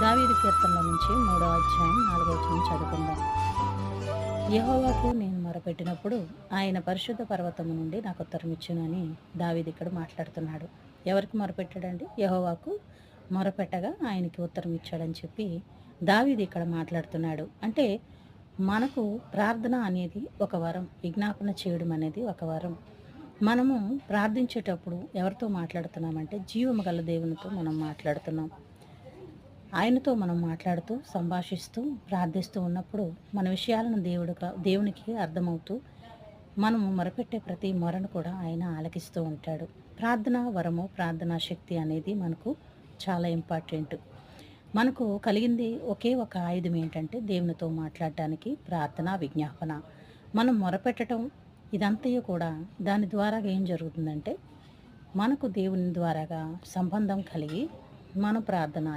దావీదు కీర్తనల నుంచి 3వ అధ్యాయం 4వ వచనం చదువుకుందాం. యెహోవాకు నేను మొరపెట్టినప్పుడు ఆయన పరిశుద్ధ పర్వతము నుండి నాకు ఉత్తరమిచ్చునని దావీదు ఇక్కడ మాట్లాడుతున్నాడు. ఎవరికి మొరపెట్టాడండి? యెహోవాకు మొరపెట్టగా ఆయనకి ఉత్తరం ఇచ్చాడని చెప్పి దావీదు ఇక్కడ మాట్లాడుతున్నాడు. అంటే మనకు ప్రార్థన అనేది ఒక వరం, విజ్ఞాపన చేయడం అనేది ఒక వరం. మనము ప్రార్థించేటప్పుడు ఎవరితో మాట్లాడుతున్నామంటే జీవము గల దేవునితో మనం మాట్లాడుతున్నాం. ఆయనతో మనం మాట్లాడుతూ, సంభాషిస్తూ, ప్రార్థిస్తూ ఉన్నప్పుడు మన విషయాలను దేవునికి అర్థమవుతూ మనము మొరపెట్టే ప్రతి మొరను కూడా ఆయన ఆలకిస్తూ ఉంటాడు. ప్రార్థన వరము, ప్రార్థనా శక్తి అనేది మనకు చాలా ఇంపార్టెంట్. మనకు కలిగింది ఒకే ఒక ఆయుధం ఏంటంటే దేవునితో మాట్లాడటానికి ప్రార్థన, విజ్ఞాపన. మనం మొరపెట్టడం ఇదంతయు కూడా దాని ద్వారా ఏం జరుగుతుందంటే మనకు దేవుని ద్వారాగా సంబంధం కలిగి మన ప్రార్థన